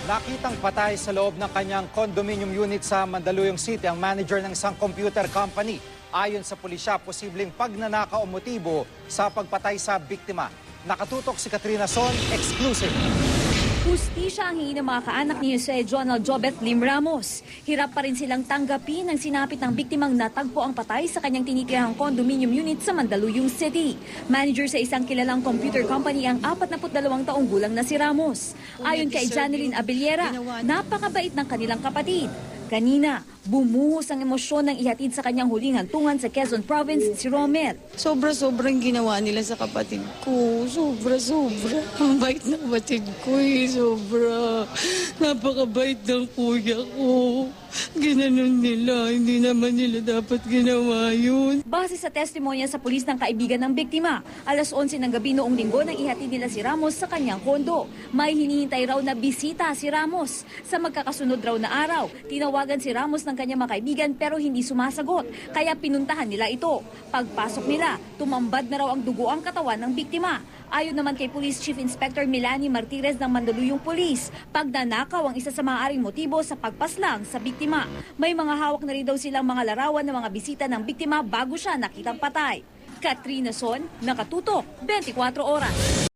Nakitang patay sa loob ng kanyang condominium unit sa Mandaluyong City ang manager ng isang computer company. Ayon sa pulisya, posibleng pagnanakaw o motibo sa pagpatay sa biktima. Nakatutok si Katrina Son, exclusive. Hustisya ang hingin ng mga kaanak ni Jose Jonald Jobet Lim Ramos. Hirap pa rin silang tanggapin ang sinapit ng biktimang natagpo ang patay sa kanyang tinitirahang condominium unit sa Mandaluyong City. Manager sa isang kilalang computer company ang 42 taong gulang na si Ramos. Ayon kay Janeline Abellera, napakabait ng kanilang kapatid. Kanina, bumuhos ang emosyon ng ihatid sa kanyang huling hantungan sa Quezon Province si Romel. Sobra-sobrang ginawa nila sa kapatid ko. Sobra-sobra. Ang bait ng kapatid ko sobra. Napakabait ng kuya ko. Ginanon nila. Hindi naman nila dapat ginawa yun. Base sa testimonya sa pulis ng kaibigan ng biktima, alas 11 ng gabi noong linggo nang ihatid nila si Ramos sa kanyang kondo. May hinihintay raw na bisita si Ramos. Sa magkakasunod raw na araw, tinawagan si Ramos ng kanyang mga kaibigan pero hindi sumasagot. Kaya pinuntahan nila ito. Pagpasok nila, tumambad na raw ang dugo ang katawan ng biktima. Ayon naman kay Police Chief Inspector Melanie Martirez ng Mandaluyong Police, pagnanakaw ang isa sa maaaring motibo sa pagpaslang sa biktima. May mga hawak na rin daw silang mga larawan ng mga bisita ng biktima bago siya nakitang patay. Katrina Son, nakatutok, 24 oras.